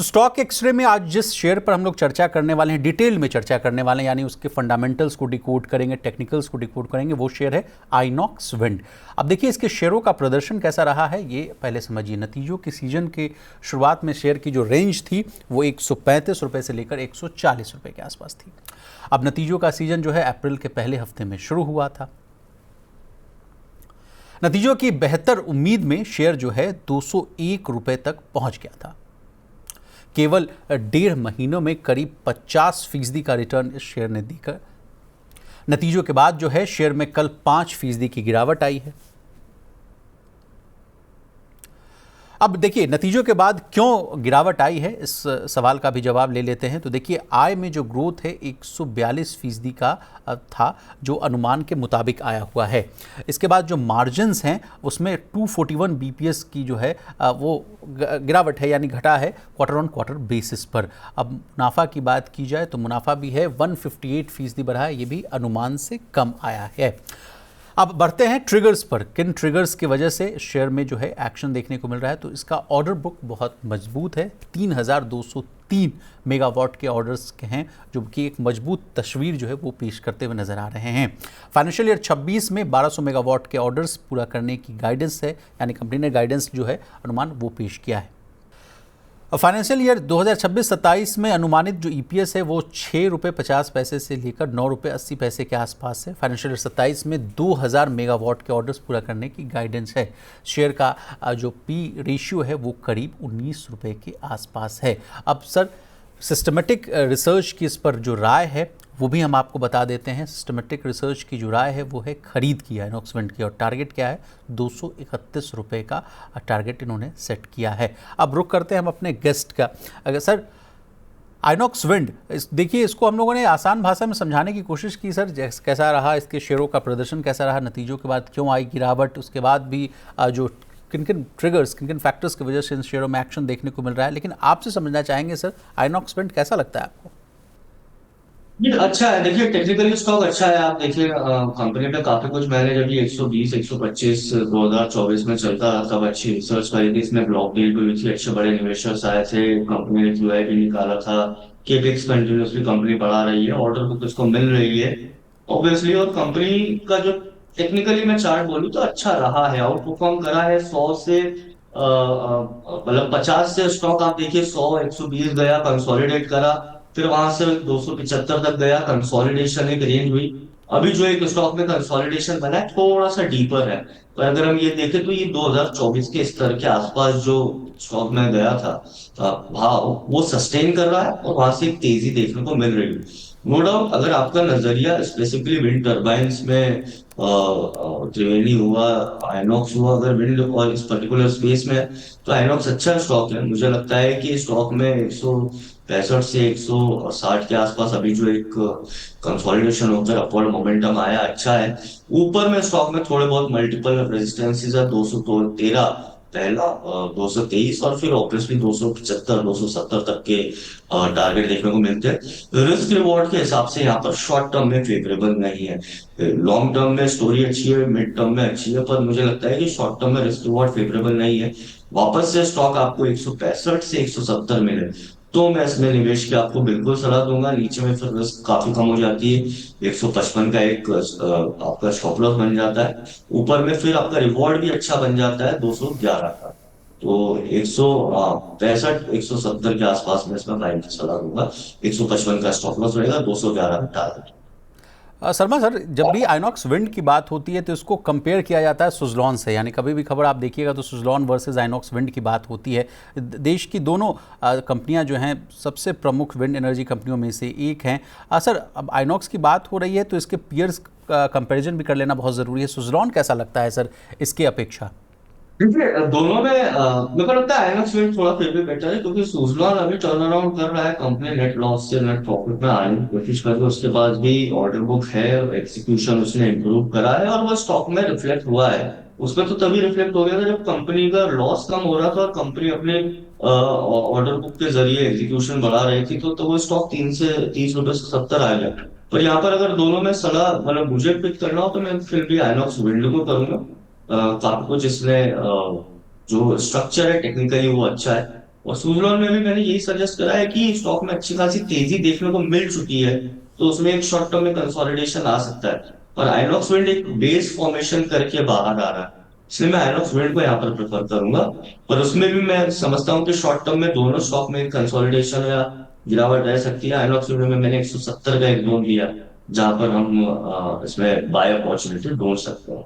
तो stock x ray में आज जिस शेयर पर हम लोग चर्चा करने वाले हैं, डिटेल में चर्चा करने वाले हैं, यानी उसके फंडामेंटल्स को डिकोड करेंगे, टेक्निकल्स को डिकोड करेंगे, वो शेयर है आइनॉक्स विंड। अब देखिए इसके शेयरों का प्रदर्शन कैसा रहा है ये पहले समझिए। नतीजों के सीजन के शुरुआत में शेयर की जो रेंज थी वो 135 रुपये से लेकर 140 रुपये के आसपास थी। अब नतीजों का सीजन जो है अप्रैल के पहले हफ्ते में शुरू हुआ था। नतीजों की बेहतर उम्मीद में शेयर जो है 201 रुपये तक पहुंच गया था। केवल 1.5 महीनों में करीब 50% का रिटर्न इस शेयर ने देकर नतीजों के बाद जो है शेयर में कल 5% की गिरावट आई है। अब देखिए नतीजों के बाद क्यों गिरावट आई है, इस सवाल का भी जवाब ले लेते हैं। तो देखिए आय में जो ग्रोथ है 142% का था, जो अनुमान के मुताबिक आया हुआ है। इसके बाद जो मार्जिन्स हैं उसमें 241 बीपीएस की जो है वो गिरावट है, यानी घटा है क्वार्टर ऑन क्वार्टर बेसिस पर। अब मुनाफा की बात की जाए तो मुनाफा भी है 158% बढ़ा है, ये भी अनुमान से कम आया है। अब बढ़ते हैं ट्रिगर्स पर। किन ट्रिगर्स की वजह से शेयर में जो है एक्शन देखने को मिल रहा है, तो इसका ऑर्डर बुक बहुत मजबूत है। 3203 मेगावाट के ऑर्डर्स के हैं, जो कि एक मजबूत तस्वीर जो है वो पेश करते हुए नजर आ रहे हैं। फाइनेंशियल ईयर 26 में 1200 मेगावाट के ऑर्डर्स पूरा करने की गाइडेंस है, यानी कंपनी ने गाइडेंस जो है अनुमान वो पेश किया है। फाइनेंशियल ईयर 2026-27 में अनुमानित जो ईपीएस है वो 6 रुपये 50 पैसे से लेकर 9 रुपये 80 पैसे के आसपास है। फाइनेंशियल ईयर 27 में 2000 मेगावाट के ऑर्डर्स पूरा करने की गाइडेंस है। शेयर का जो पी रेशियो है वो करीब 19 रुपये के आसपास है। अब सर सिस्टमेटिक रिसर्च की इस पर जो राय है वो भी हम आपको बता देते हैं। सिस्टमेटिक रिसर्च की जो राय है वो है खरीद की आइनॉक्स विंड की, और टारगेट क्या है 231 रुपये का टारगेट इन्होंने सेट किया है। अब रुक करते हैं हम अपने गेस्ट का। अगर सर आइनॉक्स विंड, देखिए इसको हम लोगों ने आसान भाषा में समझाने की कोशिश की सर, कैसा रहा इसके शेयरों का प्रदर्शन, कैसा रहा, नतीजों के बाद क्यों आई गिरावट, उसके बाद भी जो किन किन ट्रिगर्स, किन किन फैक्टर्स की वजह से इन शेयरों में एक्शन देखने को मिल रहा है। लेकिन आपसे समझना चाहेंगे सर आइनॉक्स विंड कैसा लगता है आपको? अच्छा है। देखिए टेक्निकली स्टॉक अच्छा है। आप देखिए कंपनी पे काफी कुछ मैंने जब ये 120 125 2024 में चलता रहा तब अच्छी रिसर्च करी थी। इसमें ब्लॉक डील भी हुई थी, अच्छे बड़े इन्वेस्टर्स आए थे, कंपनी ने क्यूआई भी निकाला था। केपेक्स कंटिन्यूअसली कंपनी बढ़ा रही है, ऑर्डर बुक इसको मिल रही है ऑब्वियसली। और कंपनी का जो टेक्निकली मैं चार्ट बोलूँ तो अच्छा रहा है, आउट परफॉर्म करा है 100 से मतलब 50 से स्टॉक आप देखिए 100 120 गया, कंसोलिडेट करा, फिर वहां से 275 तक गया, कंसोलिडेशन एक रेंज हुई। अभी जो एक स्टॉक में कंसोलिडेशन बना है थोड़ा सा डीपर है, तो अगर हम ये देखें तो ये 2024 के स्तर के आसपास जो स्टॉक में गया था भाव वो सस्टेन कर रहा है, और वहां से एक तेजी देखने को मिल रही है। नो डाउट अगर आपका नजरिया स्पेसिफिकली विंड टर्बाइंस में त्रिवेणी हुआ, आइनॉक्स हुआ, अगर विंड और इस पर्टिकुलर स्पेस में है तो आइनॉक्स अच्छा स्टॉक है। मुझे लगता है कि स्टॉक में 165 से 160 के आसपास अभी जो एक कंसोलिडेशन होकर अपवर्ड मोमेंटम आया अच्छा है। ऊपर में स्टॉक में थोड़े बहुत मल्टीपल रेजिस्टेंसेस है, 213 पहला, 223 और फिर ऑब्वियसली 275 270 तक के टारगेट देखने को मिलते हैं। रिस्क रिवॉर्ड के हिसाब से यहाँ पर शॉर्ट टर्म में फेवरेबल नहीं है। लॉन्ग टर्म में स्टोरी अच्छी है, मिड टर्म में अच्छी है, पर मुझे लगता है कि शॉर्ट टर्म में रिस्क रिवॉर्ड फेवरेबल नहीं है। वापस से स्टॉक आपको 165 से 170 मिले तो मैं इसमें निवेश की आपको बिल्कुल सलाह दूंगा। नीचे में फिर रिस्क काफी कम हो जाती है, 155 का एक आपका स्टॉप लॉस बन जाता है। ऊपर में फिर आपका रिवॉर्ड भी अच्छा बन जाता है 211 का। तो 165 170 के आसपास में इसमें बाइंग की सलाह दूंगा। 155 का स्टॉप लॉस रहेगा, 211 का टारगेट। शर्मा सर, जब भी आइनॉक्स विंड की बात होती है तो इसको कंपेयर किया जाता है सुज़लॉन से, यानी कभी भी खबर आप देखिएगा तो सुज़लॉन वर्सेस आइनॉक्स विंड की बात होती है। देश की दोनों कंपनियां जो हैं सबसे प्रमुख विंड एनर्जी कंपनियों में से एक हैं। सर अब आइनॉक्स की बात हो रही है तो इसके पीयर्स का कंपेरिजन भी कर लेना बहुत ज़रूरी है। सुज़लॉन कैसा लगता है सर इसके अपेक्षा? देखिए दोनों में मेरे को लगता है आइनॉक्स विंड थोड़ा फिर भी बेटर है, क्योंकि सुजलॉन अभी टर्न अराउंड कर रहा है, कंपनी नेट लॉस से नेट प्रॉफिट में आने की कोशिश कर रही है। उसके बाद भी ऑर्डर बुक है, एग्जीक्यूशन उसने इम्प्रूव करा है, और वो स्टॉक में रिफ्लेक्ट हुआ है। उसमें तो तभी रिफ्लेक्ट हो गया था जब कंपनी का लॉस कम हो रहा था और कंपनी अपने ऑर्डर बुक के जरिए एग्जीक्यूशन बढ़ा रही थी, तो वो स्टॉक 3 से 30 रुपए से 70 आ गया। पर यहाँ पर अगर दोनों में सलाह मतलब मुझे पिक करना हो तो मैं फिर भी आइनॉक्स विंड को करूंगा। काफी कुछ इसमें जो स्ट्रक्चर है टेक्निकली वो अच्छा है। और सुजलॉन में भी मैंने यही सजेस्ट करा है कि स्टॉक में अच्छी खासी तेजी देखने को मिल चुकी है, तो उसमें एक शॉर्ट टर्म में कंसोलिडेशन आ सकता है। और आइनॉक्स विंड एक बेस फॉर्मेशन करके बाहर आ रहा है, इसलिए मैं आइनॉक्स विंड को यहाँ पर प्रेफर करूंगा। पर उसमें भी मैं समझता हूँ कि शॉर्ट टर्म में दोनों स्टॉक में कंसोलिडेशन या गिरावट रह सकती है। आइनॉक्स विंड में मैंने 170 का एक जोन लिया, जहां पर हम इसमें बाय अपॉर्चुनिटी ढूंढ सकते हैं।